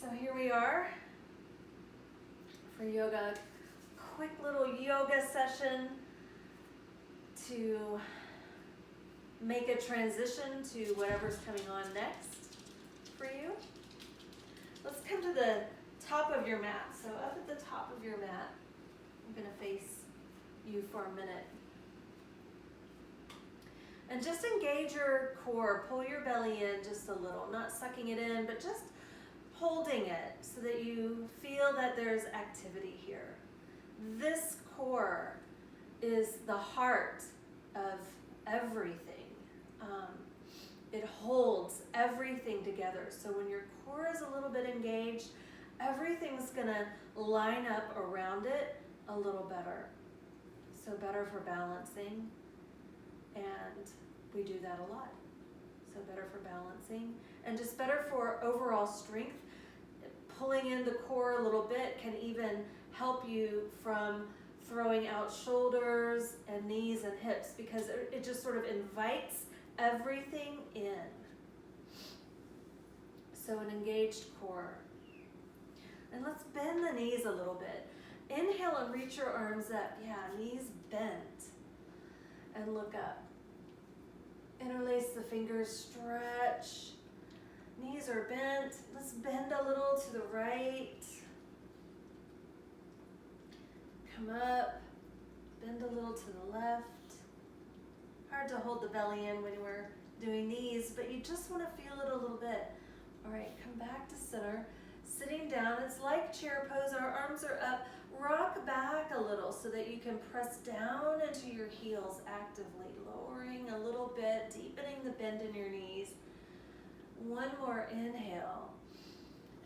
So here we are for yoga. Quick little yoga session to make a transition to whatever's coming on next for you. Let's come to the top of your mat. So up at the top of your mat, I'm going to face you for a minute. And just engage your core, pull your belly in just a little, not sucking it in, but just holding it so that you feel that there's activity here. This core is the heart of everything. It holds everything together. So when your core is a little bit engaged, everything's gonna line up around it a little better. So better for balancing, and we do that a lot. So better for balancing, and just better for overall strength. Pulling in the core a little bit can even help you from throwing out shoulders and knees and hips, because it just sort of invites everything in. So an engaged core. And let's bend the knees a little bit. Inhale and reach your arms up. Yeah, knees bent. And look up. Interlace the fingers, stretch. Knees are bent. Let's bend a little to the right. Come up. Bend a little to the left. Hard to hold the belly in when we're doing these, but you just want to feel it a little bit. All right, come back to center. Sitting down, it's like chair pose. Our arms are up. Rock back a little so that you can press down into your heels actively, lowering a little bit, deepening the bend in your knees. One more inhale.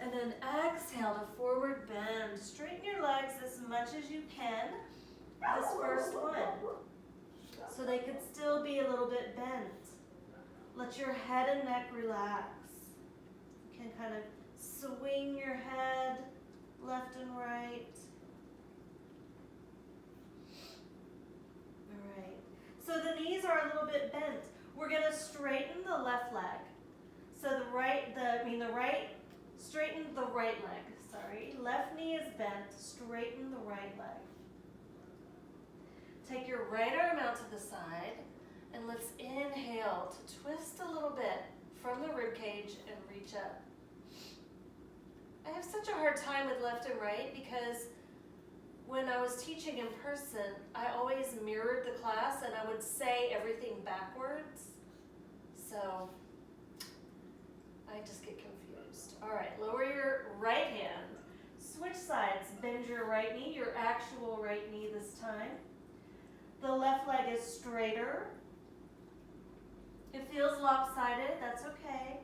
And then exhale to forward bend. Straighten your legs as much as you can, this first one, so they could still be a little bit bent. Let your head and neck relax. You can kind of swing your head left and right. All right. So the knees are a little bit bent. We're going to straighten the left leg. So straighten the right leg, sorry. Left knee is bent, straighten the right leg. Take your right arm out to the side, and let's inhale to twist a little bit from the rib cage and reach up. I have such a hard time with left and right because when I was teaching in person, I always mirrored the class and I would say everything backwards. So I just get confused. All right, lower your right hand. Switch sides. Bend your right knee, your actual right knee this time. The left leg is straighter. It feels lopsided, that's okay.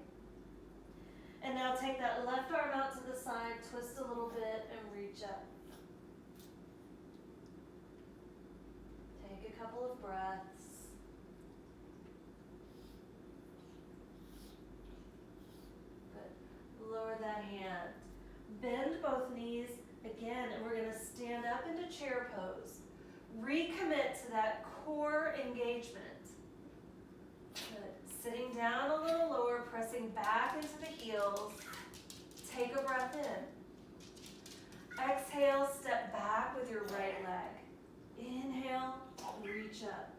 And now take that left arm out to the side, twist a little bit, and reach up. Take a couple of breaths. Good. Lower that hand. Bend both knees again, and we're going to stand up into chair pose. Recommit to that core engagement. Good. Sitting down a little lower, pressing back into the heels. Take a breath in. Exhale, step back with your right leg. Inhale, reach up.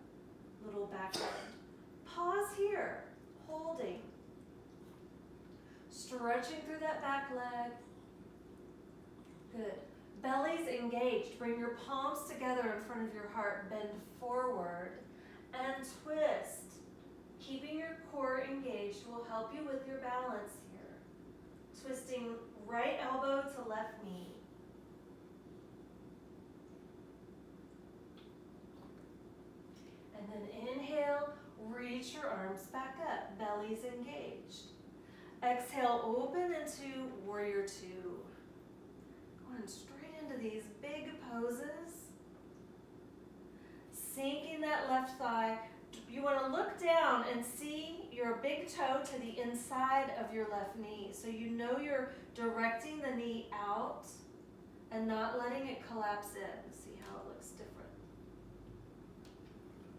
Little back bend. Pause here, holding. Stretching through that back leg. Good. Belly's engaged. Bring your palms together in front of your heart. Bend forward and twist. Keeping your core engaged will help you with your balance here. Twisting right elbow to left knee. And then inhale, reach your arms back up. Belly's engaged. Exhale, open into warrior two. Going straight into these big poses. Sinking that left thigh. You want to look down and see your big toe to the inside of your left knee. So you know you're directing the knee out and not letting it collapse in. See how it looks different.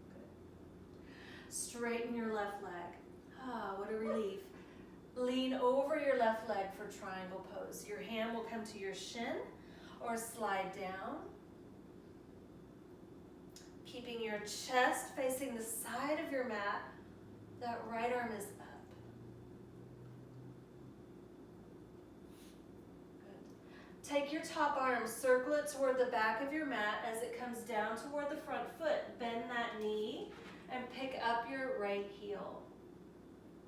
Good. Straighten your left leg. Ah, what a relief. Lean over your left leg for triangle pose. Your hand will come to your shin or slide down. Keeping your chest facing the side of your mat. That right arm is up. Good. Take your top arm, circle it toward the back of your mat as it comes down toward the front foot. Bend that knee and pick up your right heel.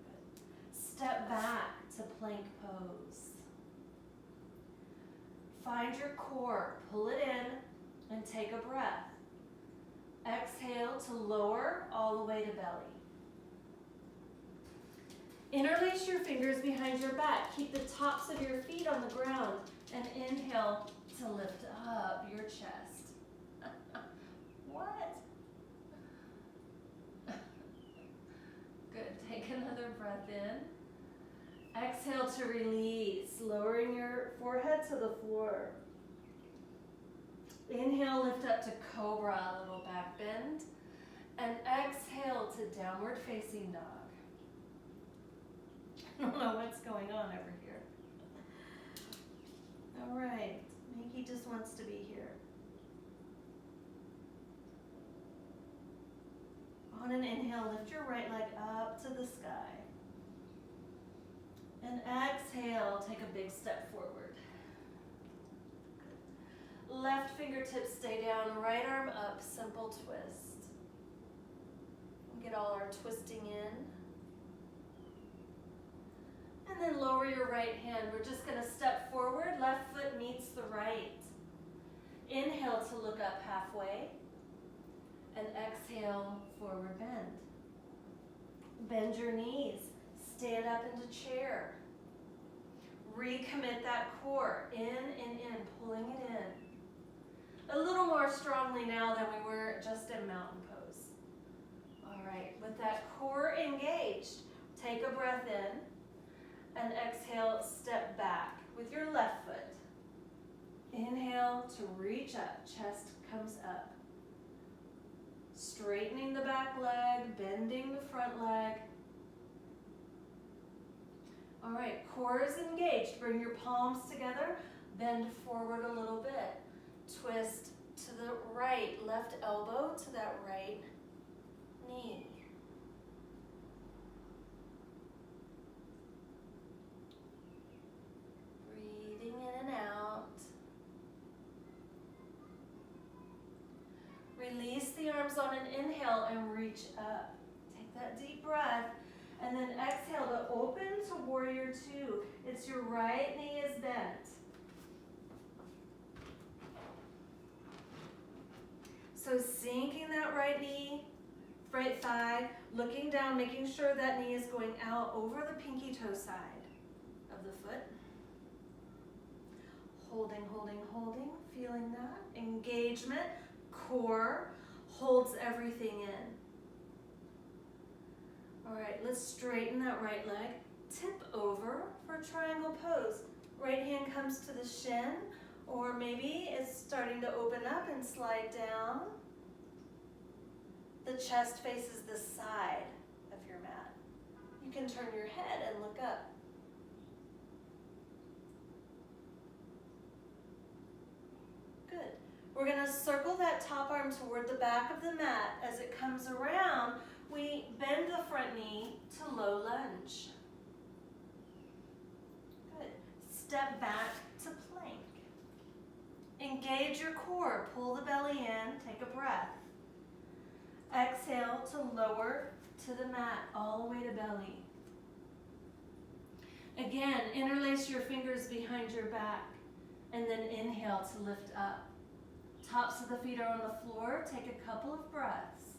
Good. Step back to plank pose. Find your core, pull it in, and take a breath. Exhale to lower all the way to belly. Interlace your fingers behind your back. Keep the tops of your feet on the ground and inhale to lift up your chest. What? Good. Take another breath in. Exhale to release, lowering your forehead to the floor. Inhale, lift up to cobra, a little back bend. And exhale to downward facing dog. I don't know what's going on over here. All right, Mickey just wants to be here. On an inhale, lift your right leg up to the sky. And exhale, take a big step forward. Left fingertips stay down, right arm up, simple twist. Get all our twisting in. And then lower your right hand. We're just going to step forward, left foot meets the right. Inhale to look up halfway. And exhale, forward bend. Bend your knees, stand up into chair. Recommit that core, in and in, pulling it in. A little more strongly now than we were just in mountain pose. All right, with that core engaged, take a breath in and exhale, step back with your left foot. Inhale to reach up, chest comes up. Straightening the back leg, bending the front leg. All right, core is engaged. Bring your palms together, bend forward a little bit. Twist to the right, left elbow to that right knee. Breathing in and out. Release the arms on an inhale and reach up. Take that deep breath and then exhale to open to warrior two. It's your right knee is bent. So sinking that right knee, right thigh, looking down, making sure that knee is going out over the pinky toe side of the foot. Holding, holding, holding, feeling that. Engagement, core, holds everything in. All right, let's straighten that right leg. Tip over for triangle pose. Right hand comes to the shin, or maybe it's starting to open up and slide down. The chest faces the side of your mat. You can turn your head and look up. Good. We're going to circle that top arm toward the back of the mat. As it comes around, we bend the front knee to low lunge. Good. Step back to plank. Engage your core. Pull the belly in. Take a breath. Exhale to lower to the mat, all the way to belly. Again, interlace your fingers behind your back, and then inhale to lift up. Tops of the feet are on the floor. Take a couple of breaths.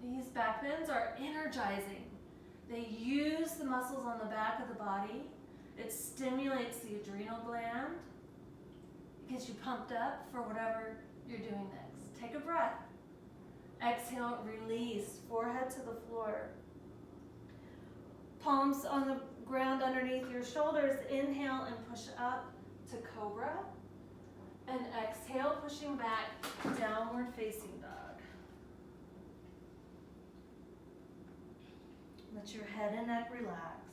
These back bends are energizing. They use the muscles on the back of the body. It stimulates the adrenal gland. It gets you pumped up for whatever you're doing next. Take a breath. Exhale, release, forehead to the floor. Palms on the ground underneath your shoulders. Inhale and push up to cobra. And exhale, pushing back, downward facing dog. Let your head and neck relax.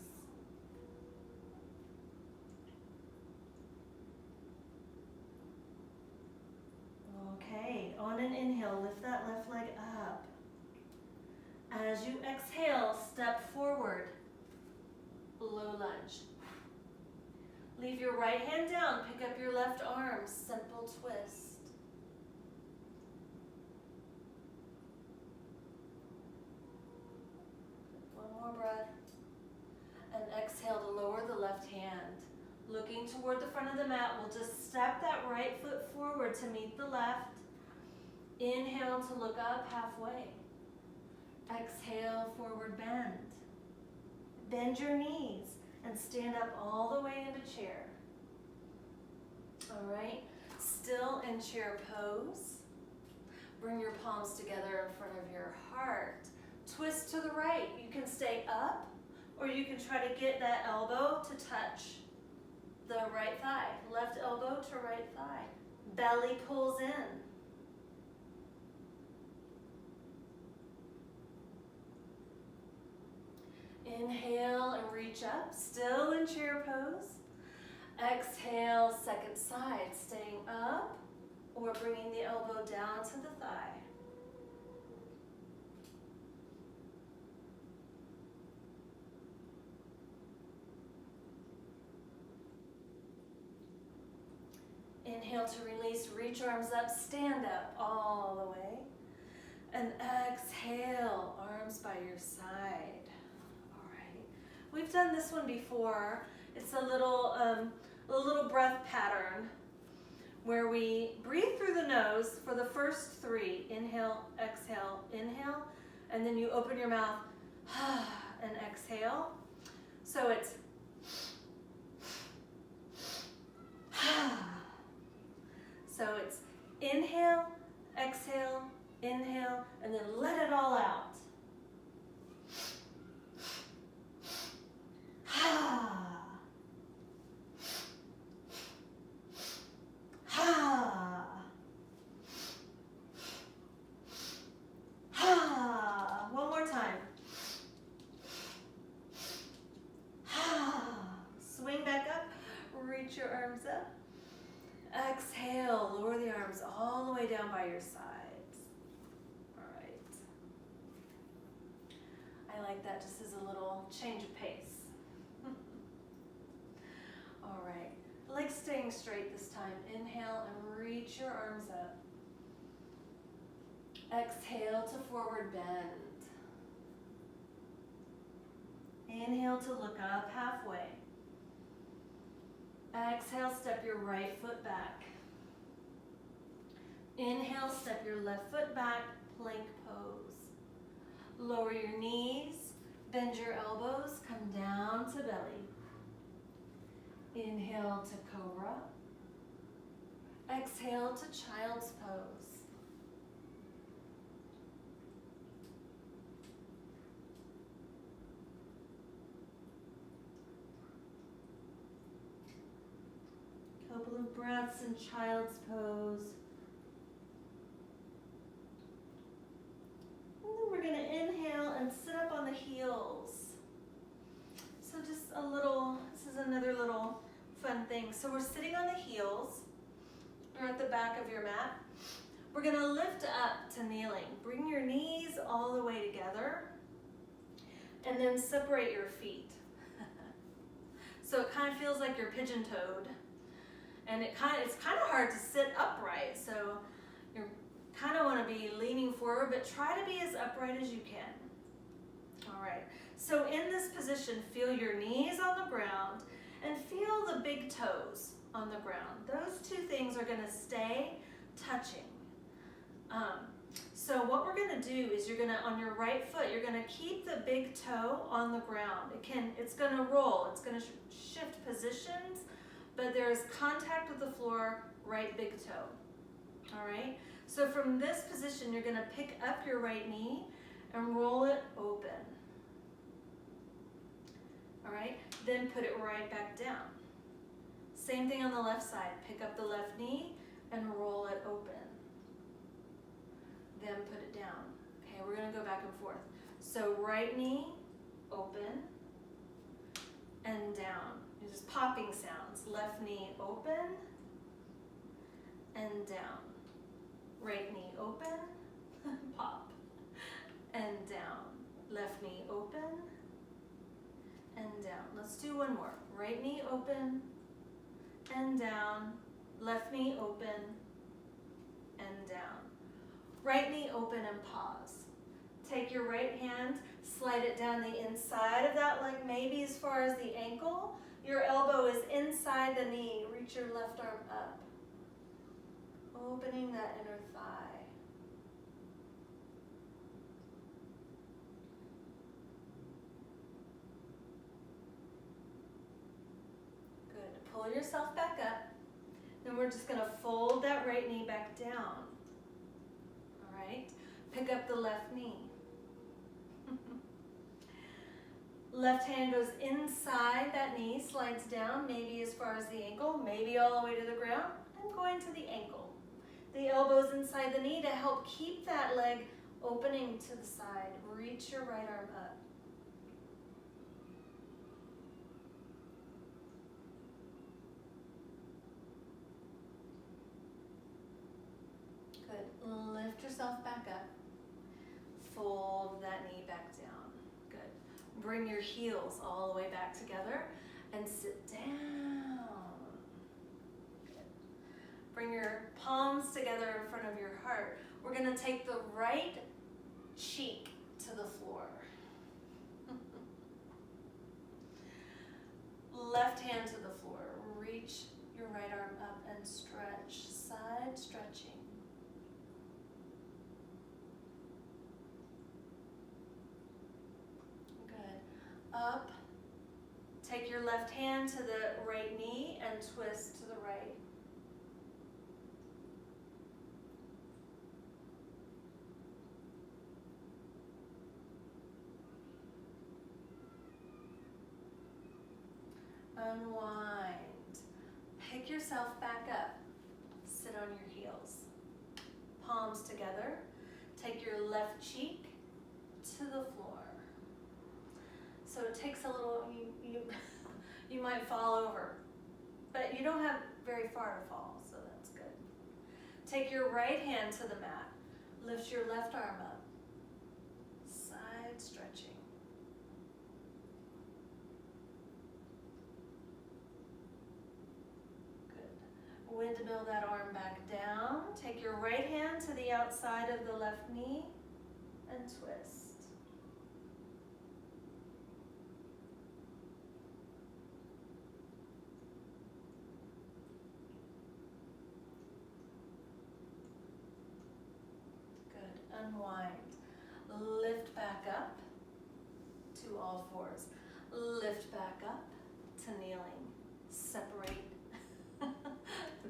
an inhale, lift that left leg up. As you exhale, step forward, low lunge. Leave your right hand down, pick up your left arm, simple twist. One more breath. And exhale to lower the left hand. Looking toward the front of the mat, we'll just step that right foot forward to meet the left. Inhale to look up halfway. Exhale, forward bend. Bend your knees and stand up all the way into chair. All right, still in chair pose. Bring your palms together in front of your heart. Twist to the right. You can stay up, or you can try to get that elbow to touch the right thigh. Left elbow to right thigh. Belly pulls in. Inhale and reach up, still in chair pose. Exhale, second side, staying up or bringing the elbow down to the thigh. Inhale to release, reach arms up, stand up all the way. And exhale, arms by your side. All right. We've done this one before. It's a little breath pattern where we breathe through the nose for the first three. Inhale, inhale, and then you open your mouth and exhale. So it's so it's inhale, exhale, inhale, and then let it all out. One more time. Swing back up, reach your arms up. Exhale, lower the arms all the way down by your sides. All right. I like that just as a little change of pace. All right. Legs staying straight this time. Inhale and reach your arms up. Exhale to forward bend. Inhale to look up halfway. Exhale, step your right foot back. Inhale, step your left foot back, plank pose. Lower your knees, bend your elbows, come down to belly. Inhale to cobra. Exhale to child's pose. Couple of breaths in child's pose. And then we're going to inhale and sit up on the heels. So just this is another little fun thing. So we're sitting on the heels. Or at the back of your mat. We're going to lift up to kneeling. Bring your knees all the way together. And then separate your feet. So it kind of feels like you're pigeon-toed. And it's kind of hard to sit upright, so you kind of want to be leaning forward, but try to be as upright as you can. All right, so in this position, feel your knees on the ground and feel the big toes on the ground. Those two things are going to stay touching. So what we're going to do is you're going to, on your right foot, you're going to keep the big toe on the ground. It's going to roll, it's going to shift positions, but there's contact with the floor, right big toe. All right, so from this position, you're going to pick up your right knee and roll it open. All right, then put it right back down. Same thing on the left side, pick up the left knee and roll it open. Then put it down. Okay, we're going to go back and forth. So right knee, open, and down. Just popping sounds. Left knee open and down. Right knee open down. Let's do one more. Right knee open and down. Left knee open and down. Right knee open and pause. Take your right hand, slide it down the inside of that leg, maybe as far as the ankle. Your elbow is inside the knee. Reach your left arm up. Opening that inner thigh. Good. Pull yourself back up. Then we're just going to fold that right knee back down. All right? Pick up the left knee. Left hand goes inside that knee, slides down, maybe as far as the ankle, maybe all the way to the ground, and going to the ankle. The elbows inside the knee to help keep that leg opening to the side. Reach your right arm up. Good. Lift yourself back up. Fold that knee back down. Good. Bring your heels all the way back together and sit down. Good. Bring your palms together in front of your heart. We're going to take the right cheek to the floor. Left hand to the floor. Reach your right arm up and stretch. Side stretching. Up, take your left hand to the right knee and twist to the right. Unwind. Pick yourself back up. Sit on your heels. Palms together. Take your left cheek to the floor. So it takes a little, you might fall over, but you don't have very far to fall, so that's good. Take your right hand to the mat. Lift your left arm up. Side stretching. Good. Windmill that arm back down. Take your right hand to the outside of the left knee and twist. Unwind. Lift back up to all fours. Lift back up to kneeling. Separate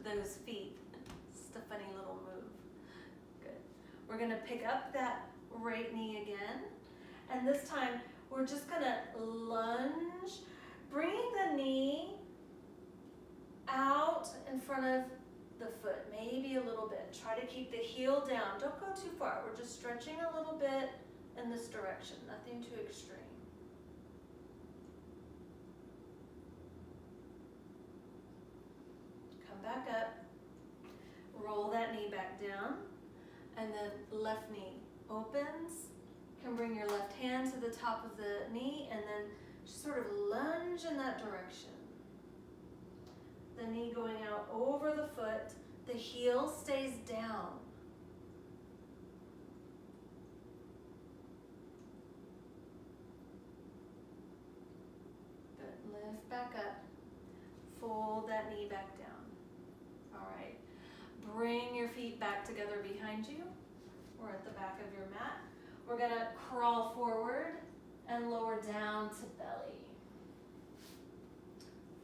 those feet. Just a funny little move. Good. We're going to pick up that right knee again. And this time we're just going to lunge, bringing the knee out in front of the foot, maybe a little bit. Try to keep the heel down. Don't go too far. We're just stretching a little bit in this direction. Nothing too extreme. Come back up. Roll that knee back down. And then left knee opens. You can bring your left hand to the top of the knee and then just sort of lunge in that direction. The knee going out over the foot. The heel stays down. Good. Lift back up. Fold that knee back down. All right. Bring your feet back together behind you or at the back of your mat. We're going to crawl forward and lower down to belly.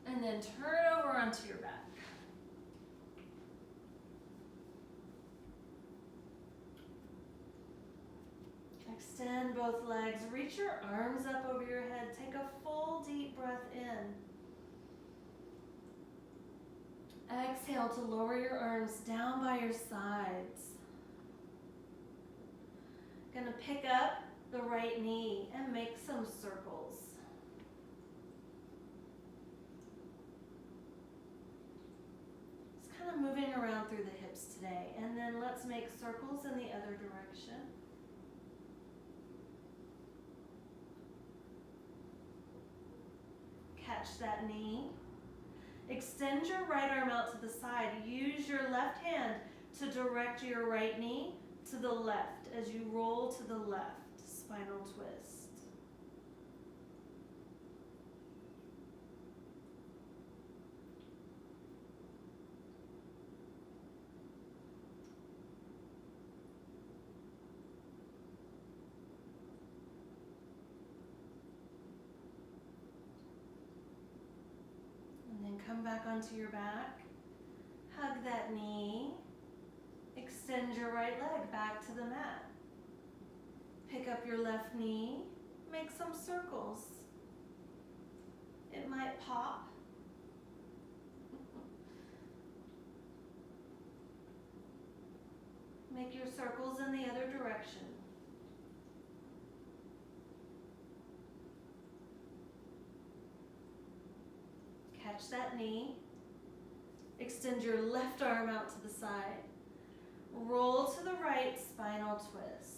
And then turn over onto your back. Extend both legs. Reach your arms up over your head. Take a full deep breath in. Exhale to lower your arms down by your sides. Gonna pick up the right knee and make some circles. Just kind of moving around through the hips today. And then let's make circles in the other direction. Catch that knee. Extend your right arm out to the side. Use your left hand to direct your right knee to the left as you roll to the left. Spinal twist. And then come back onto your back. Hug that knee. Extend your right leg back to the mat. Pick up your left knee. Make some circles. It might pop. Make your circles in the other direction. Catch that knee. Extend your left arm out to the side. Roll to the right, spinal twist.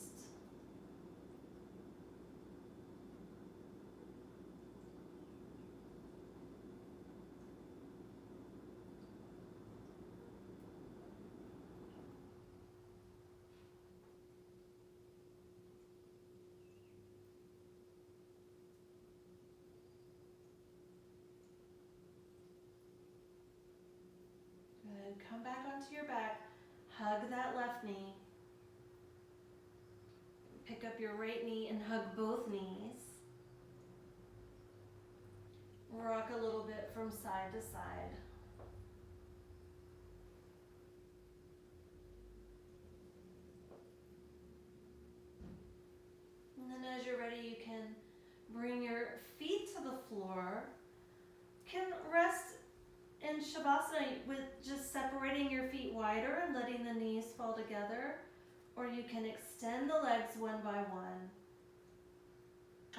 Good. Come back onto your back. Hug that left knee. Pick up your right knee and hug both knees. Rock a little bit from side to side. And then as you're ready, you can bring your feet to the floor. Can rest in Shavasana with just separating your feet wider and letting the knees fall together. Or you can extend the legs one by one.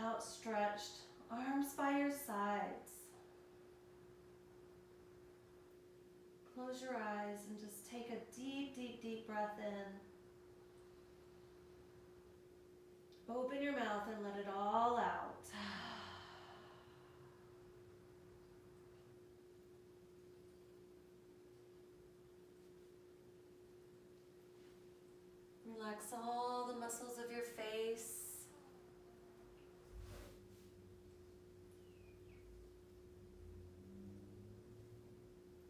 Outstretched, arms by your sides. Close your eyes and just take a deep, deep, deep breath in. Open your mouth and let it all out. Relax all the muscles of your face.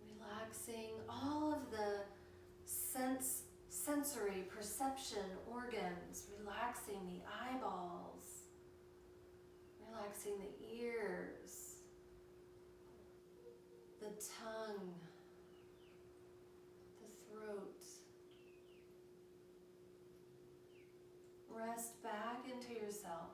Relaxing all of the sensory perception organs. Relaxing the eyeballs. Relaxing the ears. The tongue. The throat. Rest back into yourself.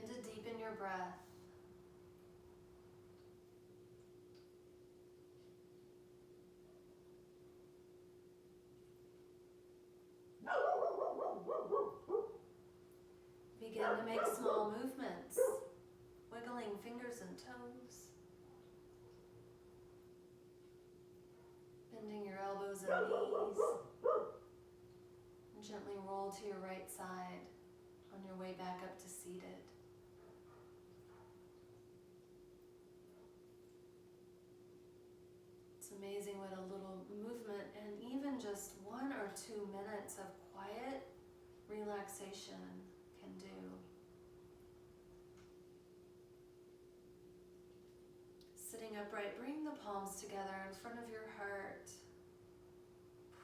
Begin to deepen your breath. Begin to make small movements, wiggling fingers and toes. Bending your elbows and knees. And gently roll to your right side on your way back up to seated. It's amazing what a little movement and even just 1 or 2 minutes of quiet relaxation can do. Sitting upright, bring the palms together in front of your heart.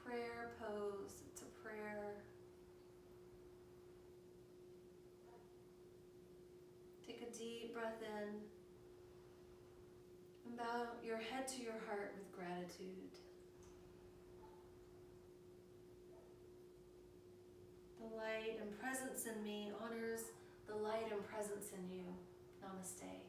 Prayer pose, it's a prayer. Take a deep breath in and bow your head to your heart with gratitude. The light and presence in me honors the light and presence in you. Namaste.